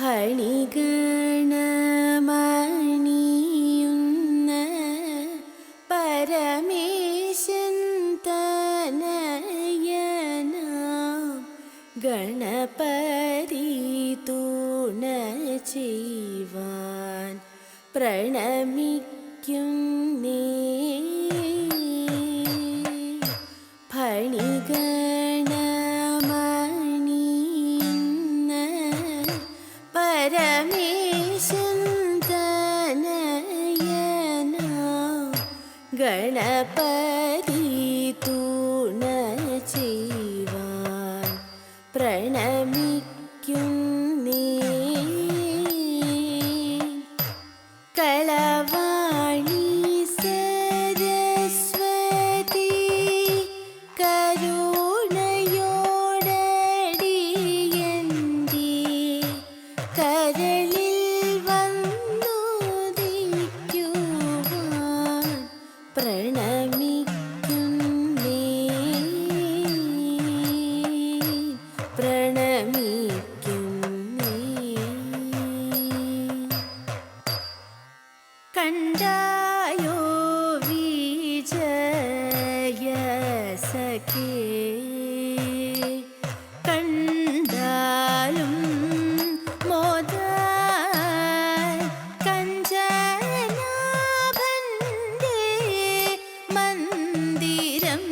ഫണിഗണമണിയുന്ന പരമേശൻ തനയനാം ഗണപതി തുണ ചെയ്യുവാൻ പ്രണമിക്കുന്നേ. ഫണിഗണമണിയുന്ന പരമേശൻ തനയനാം ഗണപതി തുണ ചെയ്യുവാൻ പ്രണമിക്കുന്നേ. കളവാണി സരസ്വതി കരുണയോടടിയന്റെ കരളിൽ വന്നുദിക്കുവാൻ പ്രണമിക്കുന്നേ. പ്രണമിക്കുന്നേ. കണ്ടായോ വിജയ സഖേ, കണ്ടാലും മോദാൽ കഞ്ചനാഭന്റെ മന്ദിരം.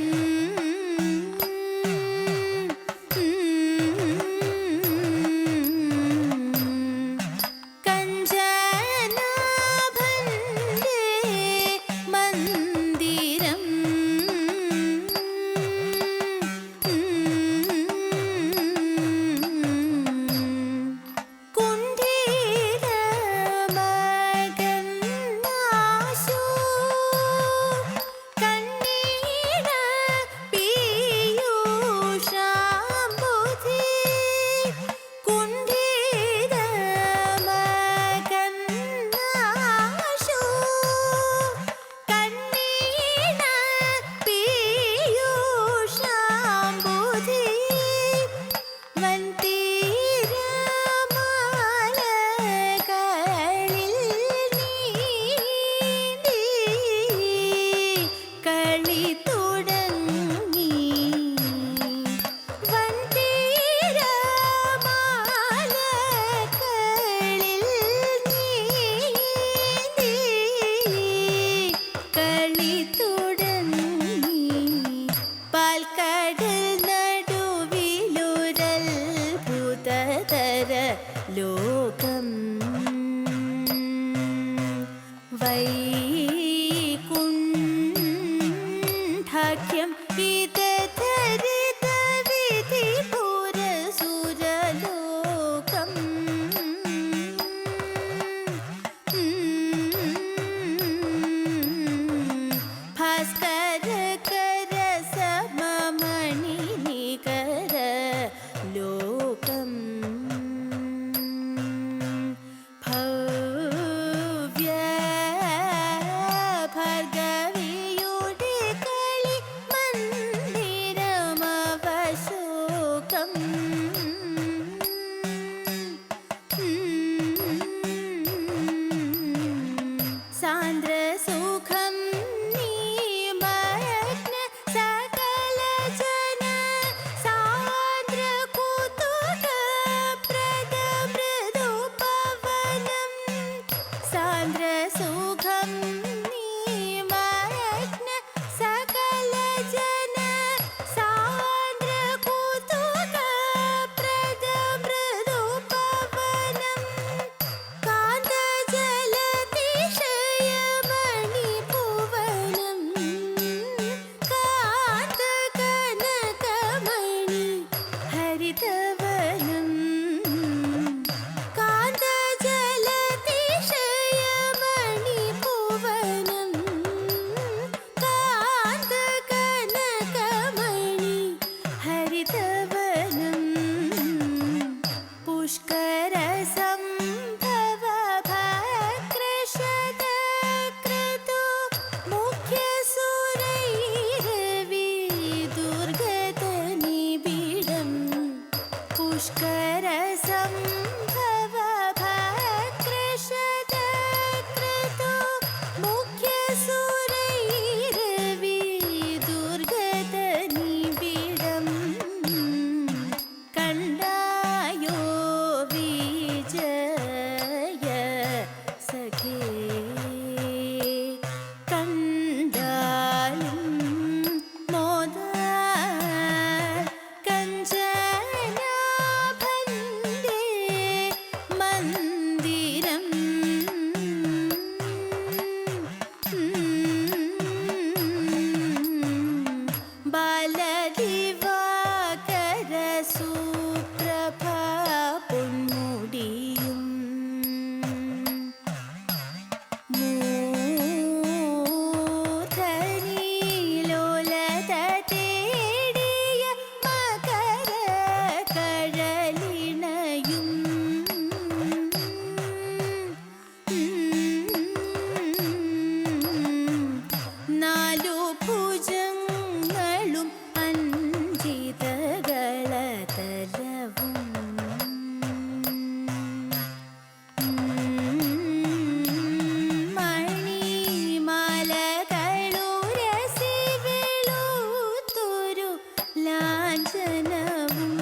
ലാഞ്ചനവും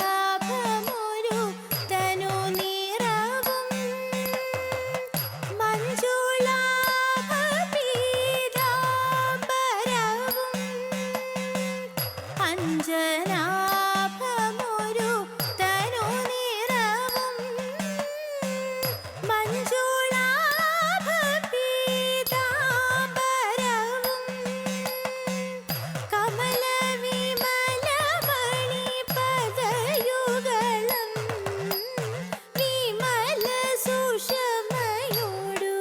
അഞ്ജനാഭമൊരു തനു നിറവും മഞ്ജുളാഭപീതാംബരവും അഞ്ജനാഭമൊരു തനു നിറവും മഞ്ജുളാഭപീതാംബരവും കമലവിമലമണി പദയുഗളം വിമല സുഷമയോടു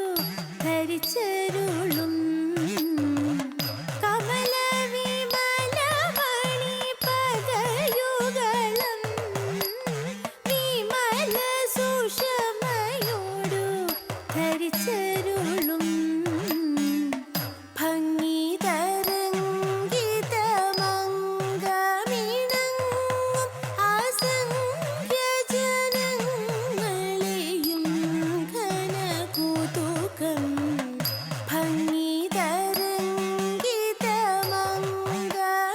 ധരിച്ചരുളും കമലവിമലമണി പദയുഗളം വിമല സുഷമയോടു ധരിച്ചരുളും ഭംഗിതരംഗിതമംഗമിണങ്ങും അസംഖ്യജനങ്ങളെയും ഘനകുതുകം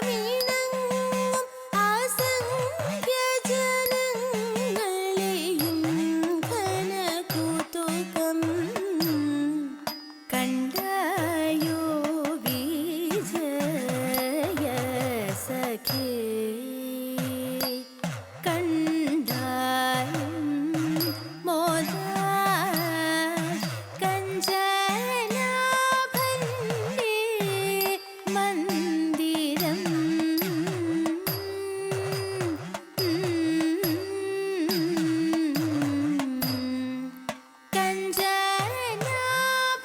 ഭംഗിതരംഗിതമംഗമിണങ്ങും അസംഖ്യജനങ്ങളെയും ഘനകുതുകം കണ്ടായോ വിജയ സഖേ കണ്ടാലും മോദ കഞ്ചനാഭന്റെ മന്ദിരം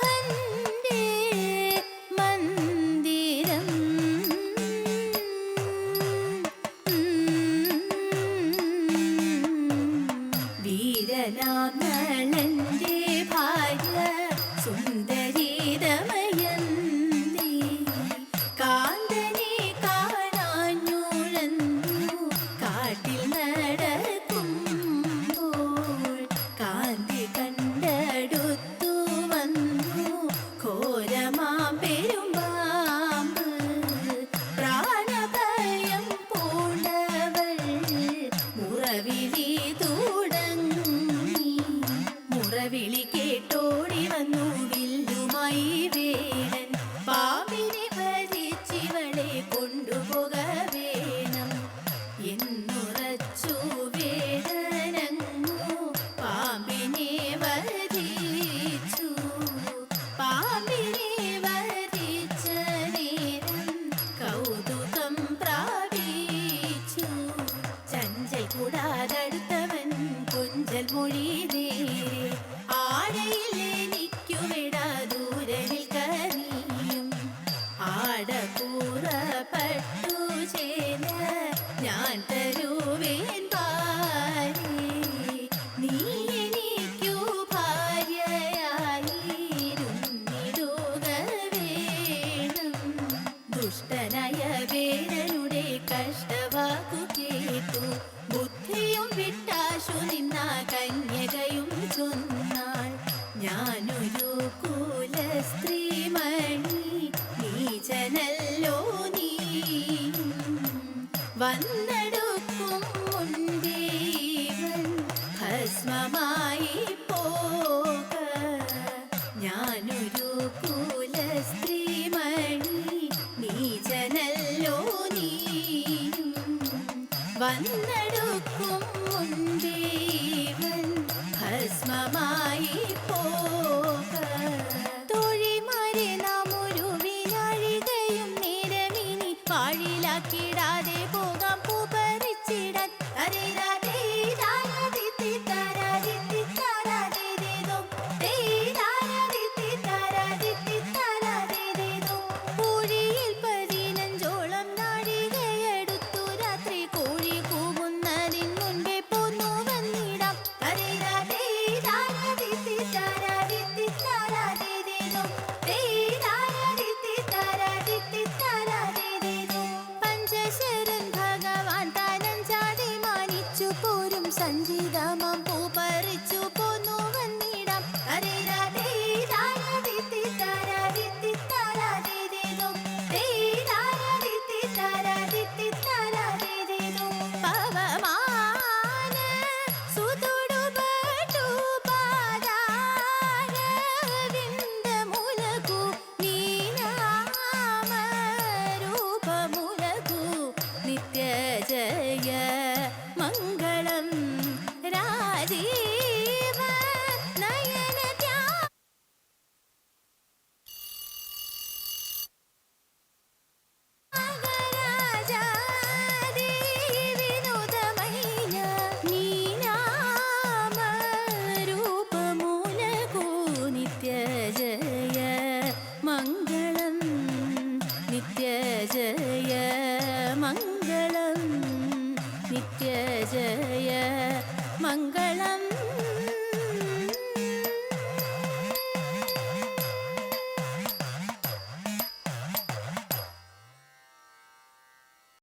കഞ്ചനാഭന്റെ മന്ദിരം വീരനാം നളന്റെ ഭാര്യ സുന്ദരി ദമയന്തി കാന്തനെ കാണാഞ്ഞുഴന്നു കാട്ടിൽ നടക്കുമ്പോൾ കാന്തി കണ്ടടുത്തു വന്നു ഘോരമാം പെരുമ്പാമ്പ് പ്രാണഭയം പൂണ്ടവൾ മുറവിളി തുടങ്ങി മുറവിളി കേട്ടോടി വന്നു വില്ലുമായി വേടൻ പാമ്പിനെ വരിച്ചിവളെ കൊണ്ടുപോക വേണം എന്നുറച്ചു വേടനങ്ങു പാമ്പിനെ വരിച്ചു പാമ്പിനെ വരിച്ച നേരം കൗതുകം പ്രാപിച്ചു ചഞ്ചൽ കൂടാതടുത്തവൻ കൊഞ്ചൽ മൊഴി നേരെ ആടയിൽ എനിക്കു വിടാ ദൂരനിൽ കനിയും ആടകൂറപ്പെട്ടു ചേന ഞാൻ തരുവേൻ ഭാര്യ നീ എനിക്കു ഭാര്യയായിരുന്നിടുക വേണം ദുഷ്ടനായ വേടനുടെ കഷ്ടവാക്കു കേട്ടു ബുദ്ധിയും വിട്ടാശു നിന്ന കന്യകയും ചൊന്നാൾ ഞാനൊരു